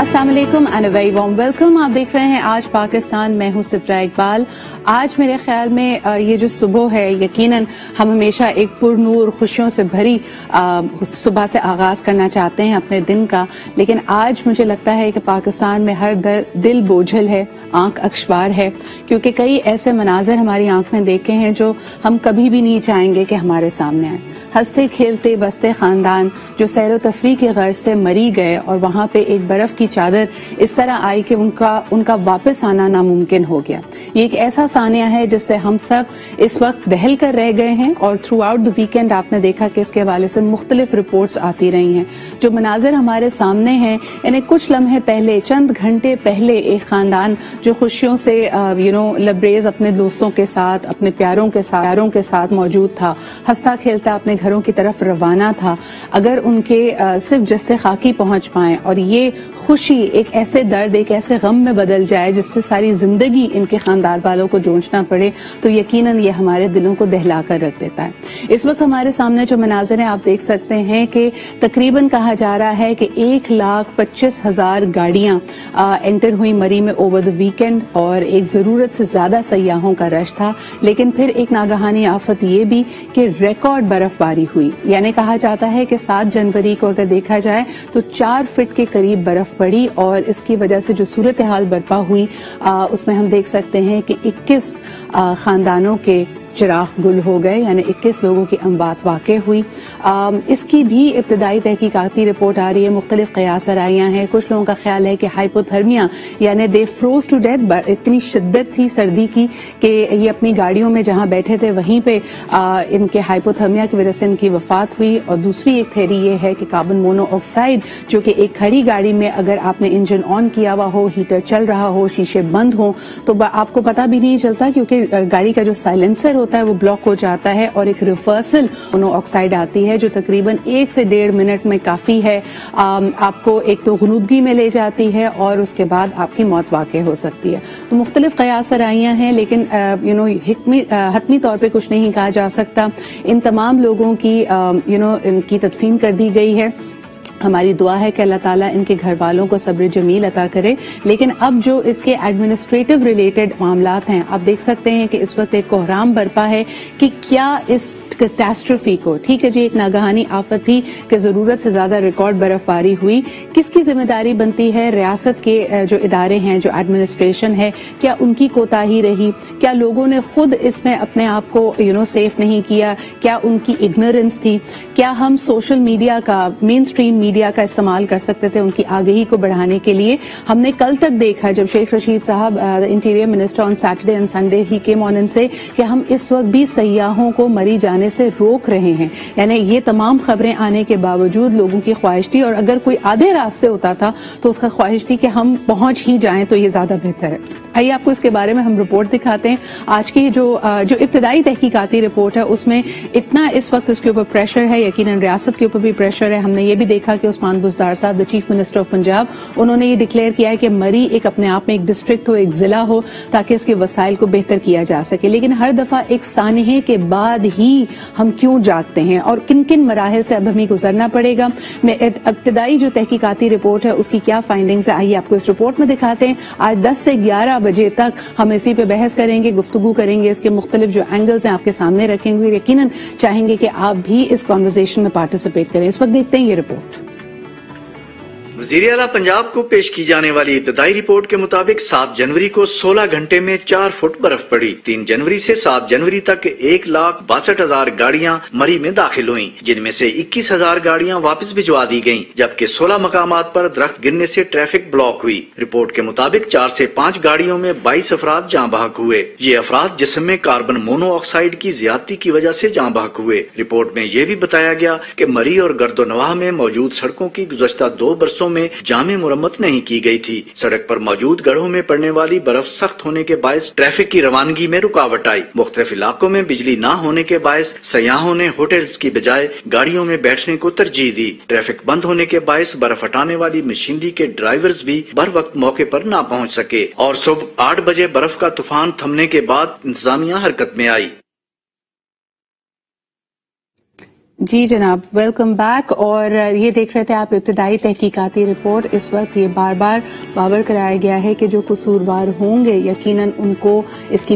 अस्सलाम वालेकुम and a very warm welcome. आप देख रहे हैं आज पाकिस्तान, मैं हूं सिफ्रा इकबाल। आज मेरे ख्याल में ये जो सुबह है, यकीनन हम हमेशा एक पुरनूर खुशियों से भरी सुबह से आगाज करना चाहते हैं अपने दिन का, लेकिन आज मुझे लगता है कि पाकिस्तान में हर दिल बोझल है, आंख अखबार है, क्योंकि कई ऐसे मनाजिर हमारी आंख में देखे हैं जो हम कभी भी नहीं चाहेंगे कि हमारे सामने आए। हंसते खेलते बसते खानदान जो सैर व तफरीह की गर्ज से मरी गए और वहां पे एक बर्फ की चादर इस तरह आई कि उनका वापस आना नामुमकिन हो गया। ये एक ऐसा सानिया है जिससे हम सब इस वक्त दहल कर रह गए हैं और थ्रू आउट द वीकेंड आपने देखा कि इसके हवाले से मुख्तलिफ रिपोर्ट्स आती रही हैं। जो मनाजिर हमारे सामने हैं, इन्हें कुछ लम्हे पहले, चंद घंटे पहले एक खानदान जो खुशियों से लबरेज अपने दोस्तों के साथ, अपने प्यारों के साथ मौजूद था, हंसता खेलता अपने घरों की तरफ रवाना था, अगर उनके सिर्फ जस्ते खाकी पहुंच पाएं और ये खुशी एक ऐसे दर्द, एक ऐसे गम में बदल जाए जिससे सारी जिंदगी इनके खानदान वालों को जूझना पड़े, तो यकीनन ये हमारे दिलों को दहला कर रख देता है। इस वक्त हमारे सामने जो मनाज़िर हैं आप देख सकते हैं कि तकरीबन कहा जा रहा है कि 1,25,000 गाड़ियां एंटर हुई मरी में ओवर द वीकेंड और एक जरूरत से ज्यादा सयाहों का रश था। लेकिन फिर एक नागहानी आफत ये भी कि रिकॉर्ड बर्फबारी हुई, यानी कहा जाता है कि 7 जनवरी को अगर देखा जाए तो 4 फीट के करीब बर्फ पड़ी और इसकी वजह से जो सूरत हाल बर्पा हुई उसमें हम देख सकते हैं कि 21 खानदानों के चिराग गुल हो गए, यानी 21 लोगों की अमवात वाक़ हुई। इसकी भी इब्तदाई तहकीकाती रिपोर्ट आ रही है, मुख्तलिफ क़यास आराइयाँ हैं। कुछ लोगों का ख्याल है कि हाइपोथर्मिया यानी दे फ्रोज टू डेथ, इतनी शिद्दत थी सर्दी की कि ये अपनी गाड़ियों में जहाँ बैठे थे वहीं पे इनके हाइपोथर्मिया की वजह से इनकी वफात हुई। और दूसरी एक थ्योरी ये है कि कार्बन मोनोऑक्साइड, जो कि एक खड़ी गाड़ी में अगर आपने इंजन ऑन किया हुआ हो, हीटर चल रहा हो, शीशे बंद हो, तो आपको पता भी नहीं चलता क्योंकि गाड़ी का जो साइलेंसर होता है वो ब्लॉक हो जाता है और एक रिवर्सल मोनोऑक्साइड आती है जो तकरीबन 1 से 1.5 मिनट में काफी है, आपको एक तो गुनूदगी में ले जाती है और उसके बाद आपकी मौत वाक़ई हो सकती है। तो मुख्तलिफ क़यास आराइयाँ हैं, लेकिन हतमी तौर पे कुछ नहीं कहा जा सकता। इन तमाम लोगों की इनकी तदफीन कर दी गई है। हमारी दुआ है कि अल्लाह ताला इनके घर वालों को सब्र जमील अता करे। लेकिन अब जो इसके एडमिनिस्ट्रेटिव रिलेटेड मामलात हैं, आप देख सकते हैं कि इस वक्त एक कोहराम बरपा है कि क्या इस कैटास्ट्रोफी को, ठीक है जी, एक नागहानी आफत थी कि जरूरत से ज्यादा रिकॉर्ड बर्फबारी हुई, किसकी जिम्मेदारी बनती है? रियासत के जो इदारे हैं, जो एडमिनिस्ट्रेशन है, क्या उनकी कोताही रही? क्या लोगों ने खुद इसमें अपने आप को सेफ नहीं किया? क्या उनकी इग्नोरेंस थी? क्या हम सोशल मीडिया का, मेन स्ट्रीम मीडिया का इस्तेमाल कर सकते थे उनकी आगही को बढ़ाने के लिए? हमने कल तक देखा जब शेख रशीद साहब interior minister on Saturday and Sunday he came on से कि हम इस वक्त भी सयाहों को मरी जाने से रोक रहे हैं। यानी ये तमाम खबरें आने के बावजूद लोगों की ख्वाहिश थी, और अगर कोई आधे रास्ते होता था तो उसका ख्वाहिश थी कि हम पहुंच ही जाएं तो ये ज्यादा बेहतर है। आइए आपको इसके बारे में हम रिपोर्ट दिखाते हैं। आज की जो इब्तदाई तहकीकाती रिपोर्ट है उसमें इतना इस वक्त इसके ऊपर प्रेशर है, यकीनन रियासत के ऊपर भी प्रेशर है। हमने ये भी देखा कि उस्मान बुज़दार साहब, the chief minister of Punjab, उन्होंने ये डिक्लेयर किया है कि मरी एक अपने आप में एक डिस्ट्रिक्ट हो, एक जिला हो, ताकि इसके वसाइल को बेहतर किया जा सके। लेकिन हर दफा एक सानहे के बाद ही हम क्यों जागते हैं और किन किन मराहिल से अब हमें गुजरना पड़ेगा? इब्तदाई जो तहकीकाती रिपोर्ट है उसकी क्या फाइंडिंग्स है, आइए आपको इस रिपोर्ट में दिखाते हैं। आज 10 से 11 बजे तक हम इसी पे बहस करेंगे, गुफ्तगू करेंगे, इसके मुख्तलिफ जो एंगल्स हैं आपके सामने रखेंगे। यकीनन चाहेंगे कि आप भी इस कॉन्वर्सेशन में पार्टिसिपेट करें। इस वक्त देखते हैं ये रिपोर्ट। वज़ीर आला पंजाब को पेश की जाने वाली इब्तदाई रिपोर्ट के मुताबिक 7 जनवरी को 16 घंटे में 4 फुट बर्फ पड़ी। 3 जनवरी से 7 जनवरी तक 1,62,000 गाड़ियां मरी में दाखिल हुईं, जिनमें से 21,000 गाड़ियां वापस भिजवा दी गयीं, जबकि 16 मकामात पर दरख्त गिरने से ट्रैफिक ब्लॉक हुई। रिपोर्ट के मुताबिक 4 से 5 गाड़ियों में 22 अफराद जाँ बहक हुए। ये अफराद जिस्म में कार्बन मोनोऑक्साइड की ज्यादती की वजह से जाँ बहक हुए। रिपोर्ट में यह भी बताया गया कि मरी और गर्दोनवाह में मौजूद सड़कों की गुज़श्ता 2 बरसों में जामे मुरम्मत नहीं की गई थी। सड़क पर मौजूद गढ़ों में पड़ने वाली बर्फ सख्त होने के बायस ट्रैफिक की रवानगी में रुकावट आई। मुख्तलिफ इलाकों में बिजली न होने के बायस सयाहों ने होटल्स की बजाय गाड़ियों में बैठने को तरजीह दी। ट्रैफिक बंद होने के बायस बर्फ हटाने वाली मशीनरी के ड्राइवर्स भी बर वक्त मौके पर न पहुँच सके और सुबह 8 बजे बर्फ का तूफान थमने के बाद इंतजामिया हरकत में आई। जी जनाब, वेलकम बैक। और ये देख रहे थे आप इब्तदाई तहकीकाती रिपोर्ट। इस वक्त ये बार बार बावर कराया गया है कि जो कसूरवार होंगे यकीनन उनको इस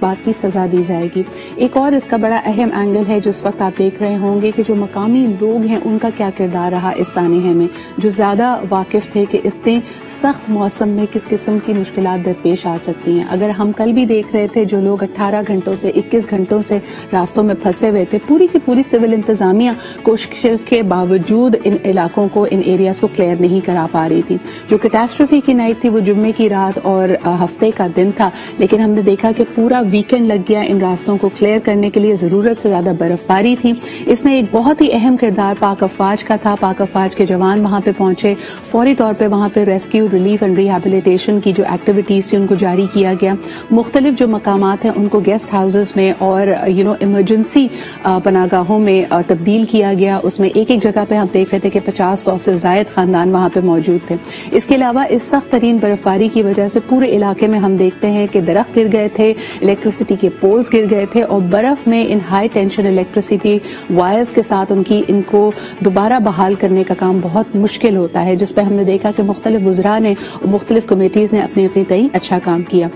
बात की सजा दी जाएगी। एक और इसका बड़ा अहम एंगल है जो इस वक्त आप देख रहे होंगे कि जो मकामी लोग हैं उनका क्या किरदार रहा इस सानहे में, जो ज्यादा वाकिफ थे कि इतने सख्त मौसम में किस किस्म की मुश्किलात दरपेश आ सकती हैं। अगर हम कल भी देख रहे थे जो लोग 18 घंटों से 21 घंटों से रास्तों में फंसे हुए थे, पूरी की पूरी सिविल इंतजामिया कोशिश के बावजूद इन इलाकों को, इन एरियाज को क्लियर नहीं करा पा रही थी। जो कैटास्ट्रोफी की नाइट थी वो जुम्मे की रात और हफ्ते का दिन था, लेकिन हमने देखा कि पूरा वीकेंड लग गया इन रास्तों को क्लियर करने के लिए। जरूरत से ज्यादा बर्फबारी थी। इसमें एक बहुत ही अहम किरदार पाक अफवाज का था। पाक अफवाज के जवान वहां पे पहुंचे, फौरी तौर पे वहां पे रेस्क्यू, रिलीफ एंड रिहेबिलिटेशन की जो एक्टिविटीज थी उनको जारी किया गया। मुख्तलिफ जो मकामात हैं उनको गेस्ट हाउसेज में और इमरजेंसी पनागाहों में तब्दील किया गया। उसमें एक एक जगह पे हम देख रहे थे कि 50-100 से जायद खानदान वहां पे मौजूद थे। इसके अलावा इस सख्त तरीन बर्फबारी की वजह से पूरे इलाके में हम देखते हैं कि दरख्त गिर गए थे, इलेक्ट्रिसिटी के पोल्स गिर गए थे और बर्फ में इन हाई टेंशन इलेक्ट्रिसिटी वायर्स के साथ इनको दोबारा बहाल करने का काम बहुत मुश्किल होता है, जिस पर हमने देखा कि मुख्तलिफ वज़रा ने और मुख्तलिफ कमेटीज ने अपनी अपनी तय अच्छा काम किया।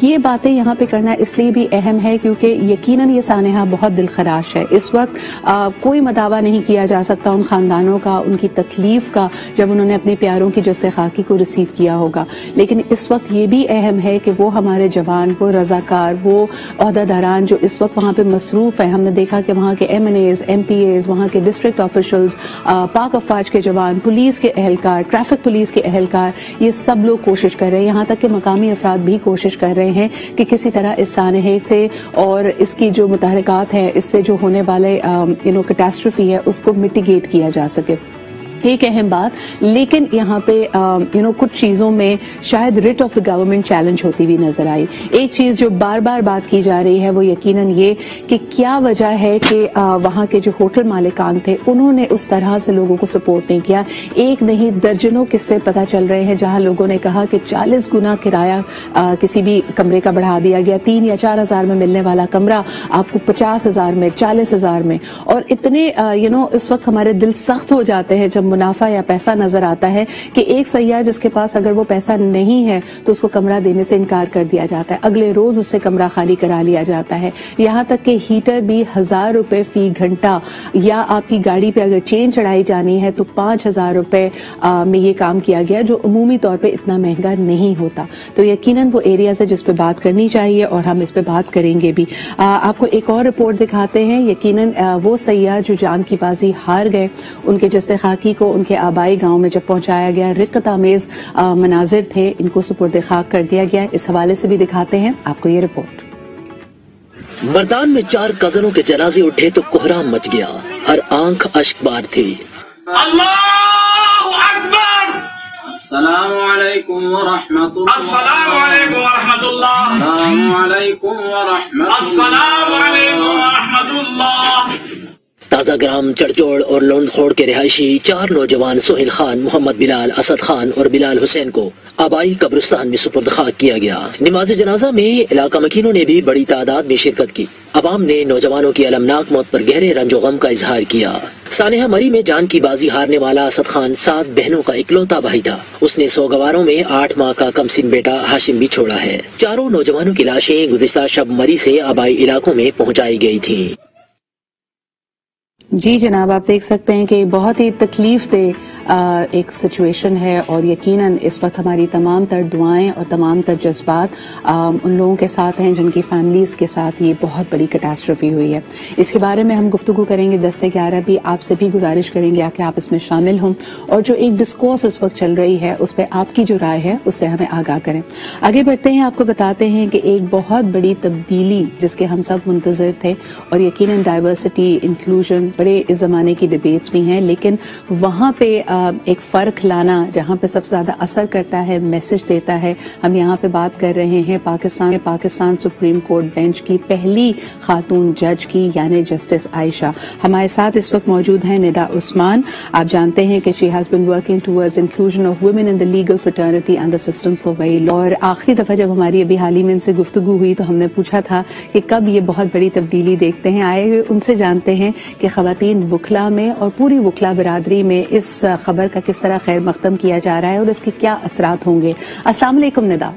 ये बातें यहाँ पे करना इसलिए भी अहम है क्योंकि यकीनन ये सानहा बहुत दिलखराश है। इस वक्त कोई मदावा नहीं किया जा सकता उन खानदानों का, उनकी तकलीफ का, जब उन्होंने अपने प्यारों की जस्ते खाकी को रिसीव किया होगा। लेकिन इस वक्त ये भी अहम है कि वो हमारे जवान, वो रजाकार, वो ओहदेदारान जो इस वक्त वहाँ पे मसरूफ है, हमने देखा कि वहाँ के MNAs, MPAs, वहाँ के डिस्ट्रिक्ट ऑफिशल्स, पाक अफवाज के जवान, पुलिस के एहलकार, ट्रैफिक पुलिस के एहलकार, ये सब लोग कोशिश कर रहे हैं। यहाँ तक कि मकामी अफराद भी कोशिश कर रहे हैं कि किसी तरह इस सानहे से और इसकी जो मुतहरकात है, इससे जो होने वाले कैटास्ट्रोफी है उसको मिटिगेट किया जा सके। एक अहम बात, लेकिन यहाँ पे कुछ चीजों में शायद writ of the government challenge होती हुई नजर आई। एक चीज जो बार बार बात की जा रही है वो यकीनन ये कि क्या वजह है कि वहाँ के जो होटल मालिकान थे उन्होंने उस तरह से लोगों को सपोर्ट नहीं किया। एक नहीं दर्जनों किस्से पता चल रहे हैं जहाँ लोगों ने कहा कि 40 गुना किराया किसी भी कमरे का बढ़ा दिया गया। 3 या 4 हजार में मिलने वाला कमरा आपको 50,000 में, 40,000 में। और इतने इस वक्त हमारे दिल सख्त हो जाते हैं जब मुनाफा या पैसा नजर आता है कि एक सयाह जिसके पास अगर वो पैसा नहीं है तो उसको कमरा देने से इनकार कर दिया जाता है, अगले रोज उससे कमरा खाली करा लिया जाता है। यहाँ तक कि हीटर भी 1000 रुपए फी घंटा, या आपकी गाड़ी पे अगर चेन चढ़ाई जानी है तो 5000 रुपए में ये काम किया गया, जो अमूमी तौर पे इतना महंगा नहीं होता। तो यकीनन वो एरियाज है जिस पे बात करनी चाहिए और हम इस पे बात करेंगे भी। आपको एक और रिपोर्ट दिखाते हैं। यकीनन वो सयाह जो जान की बाजी हार गए, उनके जस्ते खाकी को उनके आबाई गांव में जब पहुंचाया गया, रिक्कत आमेज मनाजिर थे, इनको सुपुर्द खाक कर दिया गया। इस हवाले से भी दिखाते हैं आपको ये रिपोर्ट। मर्दान में 4 कजनों के जनाजे उठे तो कोहराम मच गया, हर आंख अश्कबार थी। अल्लाहु अकबर। अस्सलामु अलैकुम व रहमतुल्लाह। अस्सलामु अलैकुम व रहमतुल्लाह। अस्सलामु अलैकुम व रहमतुल्लाह। अस्सलामु अलैकुम व रहमतुल्लाह। ताजा ग्राम चढ़चोड़ और लोंडखोड़ के रिहायशी 4 नौजवान सोहेल खान, मोहम्मद बिलाल, असद खान और बिलाल हुसैन को आबाई कब्रिस्तान में सुपुर्द खाक किया गया। नमाज जनाजा में इलाका मकीनों ने भी बड़ी तादाद में शिरकत की। अवाम ने नौजवानों की अलमनाक मौत पर गहरे रंजो गम का इजहार किया। सानेहा मरी में जान की बाजी हारने वाला असद खान 7 बहनों का इकलौता भाई था। उसने सौगवारों में 8 माह का कमसिन बेटा हाशिम भी छोड़ा है। चारों नौजवानों की लाशें गुज़िश्ता शब मरी से आबाई इलाकों में पहुँचाई गई थी। जी जनाब, आप देख सकते हैं कि बहुत ही तकलीफ दे एक सिचुएशन है और यकीनन इस वक्त हमारी तमाम तर दुआएं और तमाम तर जज्बात उन लोगों के साथ हैं जिनकी फैमिलीज के साथ ये बहुत बड़ी कैटास्ट्रोफी हुई है। इसके बारे में हम गुफ्तगू करेंगे 10 से 11 भी। आपसे भी गुजारिश करेंगे आके आप इसमें शामिल हों और जो एक डिस्कोर्स इस वक्त चल रही है उस पर आपकी जो राय है उससे हमें आगाह करें। आगे बढ़ते हैं, आपको बताते हैं कि एक बहुत बड़ी तब्दीली जिसके हम सब मुंतजर थे और यकीनन डाइवर्सिटी, इंक्लूजन बड़े इस जमाने की डिबेट्स भी हैं, लेकिन वहां पे ایک فرق لانا جہاں پہ سب سے زیادہ اثر کرتا ہے، میسج دیتا ہے. ہم یہاں پہ بات کر رہے ہیں پاکستان سپریم کورٹ بینچ کی پہلی خاتون جج کی، یعنی جسٹس عائشہ. ہمارے ساتھ اس وقت موجود ہیں ندا عثمان. آپ جانتے ہیں کہ she has been working towards inclusion of women in the legal fraternity and the systems for very long. اور آخری دفعہ جب ہماری ابھی حال ہی میں ان سے گفتگو ہوئی تو ہم نے پوچھا تھا کہ کب یہ بہت بڑی تبدیلی دیکھتے ہیں. آئے ہوئے ان سے جانتے ہیں کہ خواتین وکلا میں اور پوری وکلا برادری میں اس خبر کا کس طرح خیر مقدم کیا جا رہا ہے اور اس کے کیا اثرات ہوں گے. السلام علیکم ندا.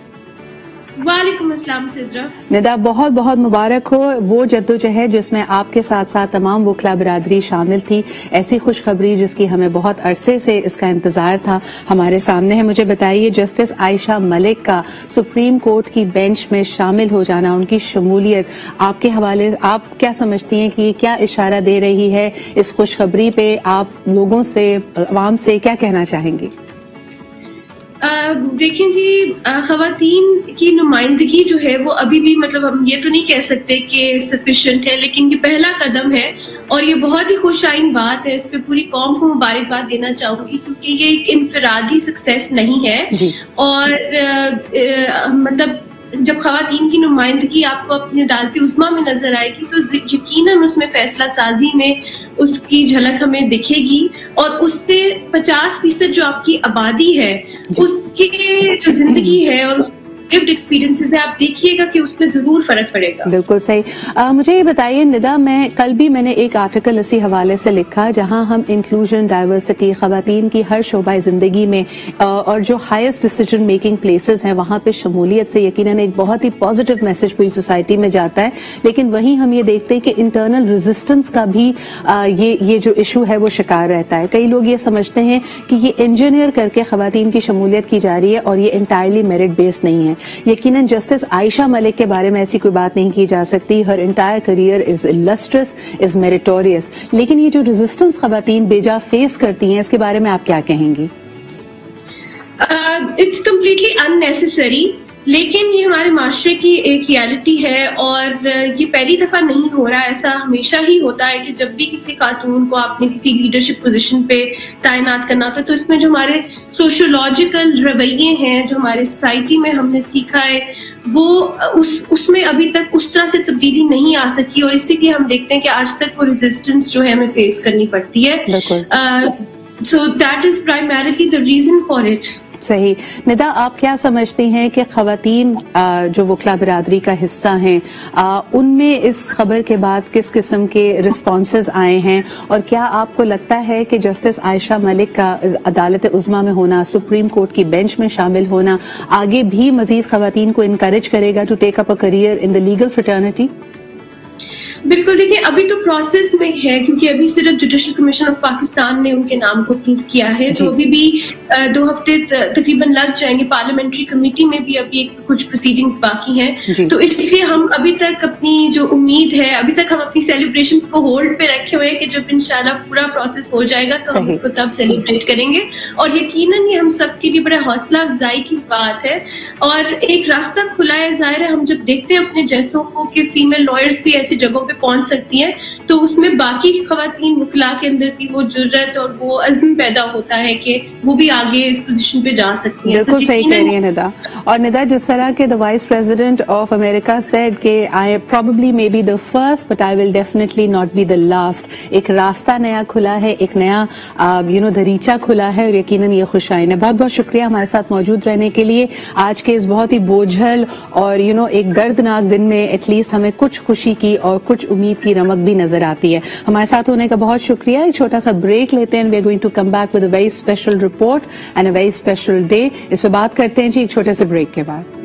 وعلیکم السلام سجرا. ندا، بہت بہت مبارک ہو وہ جدوجہد جس میں آپ کے ساتھ ساتھ تمام وکلا برادری شامل تھی. ایسی خوشخبری جس کی ہمیں بہت عرصے سے اس کا انتظار تھا ہمارے سامنے ہے. مجھے بتائیے، جسٹس عائشہ ملک کا سپریم کورٹ کی بینچ میں شامل ہو جانا، ان کی شمولیت آپ کے حوالے آپ کیا سمجھتی ہیں کہ یہ کیا اشارہ دے رہی ہے؟ اس خوشخبری پہ آپ لوگوں سے، عوام سے کیا کہنا چاہیں گی؟ دیکھیں جی، خواتین کی نمائندگی جو ہے وہ ابھی بھی مطلب ہم یہ تو نہیں کہہ سکتے کہ سفیشینٹ ہے، لیکن یہ پہلا قدم ہے اور یہ بہت ہی خوش آئین بات ہے. اس پہ پوری قوم کو مبارکباد دینا چاہوں گی کیونکہ یہ ایک انفرادی سکسیس نہیں ہے. اور مطلب جب خواتین کی نمائندگی آپ کو اپنی عدالت عظمیٰ میں نظر آئے گی تو یقیناً اس میں فیصلہ سازی میں اس کی جھلک ہمیں دکھے گی، اور اس سے 50% جو آپ کی آبادی ہے اس کی جو زندگی ہے اور lived experiences ہے، آپ دیکھیے گا کہ اس میں ضرور فرق پڑے گا. بالکل صحیح. مجھے یہ بتائیے ندا، کل بھی میں نے ایک آرٹیکل اسی حوالے سے لکھا جہاں ہم انکلوژن، ڈائیورسٹی، خواتین کی ہر شعبہ زندگی میں اور جو ہائیسٹ ڈیسیجن میکنگ پلیسز ہیں وہاں پہ شمولیت سے یقیناً ایک بہت ہی پازیٹیو میسج پوری سوسائٹی میں جاتا ہے. لیکن وہیں ہم یہ دیکھتے ہیں کہ انٹرنل ریزسٹنس کا بھی یہ جو ایشو ہے وہ شکار رہتا ہے. کئی لوگ یہ سمجھتے ہیں کہ یہ انجینئر کر کے خواتین کی شمولیت کی جا رہی ہے اور یہ انٹائرلی میرٹ بیس نہیں ہے. یقیناً جسٹس عائشہ ملک کے بارے میں ایسی کوئی بات نہیں کی جا سکتی. ہر انٹائر کریئر از illustrious, از میریٹوریس. لیکن یہ جو ریزسٹنس خواتین بیجا فیس کرتی ہیں اس کے بارے میں آپ کیا کہیں گی؟ اٹس کمپلیٹلی unnecessary، لیکن یہ ہمارے معاشرے کی ایک ریالٹی ہے اور یہ پہلی دفعہ نہیں ہو رہا. ایسا ہمیشہ ہی ہوتا ہے کہ جب بھی کسی خاتون کو آپ نے کسی لیڈرشپ پوزیشن پہ تعینات کرنا ہوتا ہے تو اس میں جو ہمارے سوشولوجیکل رویے ہیں، جو ہمارے سوسائٹی میں ہم نے سیکھا ہے، وہ اس میں ابھی تک اس طرح سے تبدیلی نہیں آ سکی، اور اسی لیے ہم دیکھتے ہیں کہ آج تک وہ ریزسٹنس جو ہے ہمیں فیس کرنی پڑتی ہے. So that is primarily the reason for it. صحیح. ندا، آپ کیا سمجھتی ہیں کہ خواتین جو وکلا برادری کا حصہ ہیں ان میں اس خبر کے بعد کس قسم کے رسپانسز آئے ہیں، اور کیا آپ کو لگتا ہے کہ جسٹس عائشہ ملک کا عدالت عظمیٰ میں ہونا، سپریم کورٹ کی بینچ میں شامل ہونا آگے بھی مزید خواتین کو انکریج کرے گا to take up a career in the legal fraternity? بالکل. دیکھیں، ابھی تو پروسیس میں ہے کیونکہ ابھی صرف جوڈیشل کمیشن آف پاکستان نے ان کے نام کو اپروو کیا ہے، تو ابھی بھی 2 ہفتے تقریباً لگ جائیں گے. پارلیمنٹری کمیٹی میں بھی ابھی کچھ پروسیڈنگز باقی ہیں، تو اس لیے ہم ابھی تک اپنی جو امید ہے، ابھی تک ہم اپنی سیلیبریشنز کو ہولڈ پہ رکھے ہوئے ہیں کہ جب انشاءاللہ پورا پروسیس ہو جائے گا تو ہم اس کو تب سیلیبریٹ کریں گے. اور یقیناً یہ ہم سب کے لیے بڑا حوصلہ افزائی کی بات ہے اور ایک راستہ کھلا ہے. ظاہر ہے ہم جب دیکھتے ہیں اپنے جیسوں کو کہ فیمیل لائرز بھی ایسی جگہوں پہ پہنچ سکتی ہیں تو اس میں باقی خواتین وکلا کے اندر بھی وہ جرت اور وہ عزم پیدا ہوتا ہے کہ وہ بھی آگے اس پوزیشن پہ جا سکتی ہیں. بالکل صحیح کہہ رہی ہیں ندا. اور ندا، جس طرح کے the Vice President of America said کہ I probably may be the first but I will definitely not be the last. ایک راستہ نیا کھلا ہے، ایک نیا دریچہ کھلا ہے اور یقیناً یہ خوش آئین ہے. بہت بہت شکریہ ہمارے ساتھ موجود رہنے کے لیے. آج کے اس بہت ہی بوجھل اور ایک دردناک دن میں ایٹ لیسٹ ہمیں کچھ خوشی کی اور کچھ امید کی رمق بھی نظر آتی ہے. ہمارے ساتھ ہونے کا بہت شکریہ. ایک چھوٹا سا بریک لیتے ہیں. We are going to come back with a very special report and a very special day. اس پہ بات کرتے ہیں جی ایک چھوٹے سے بریک کے بعد.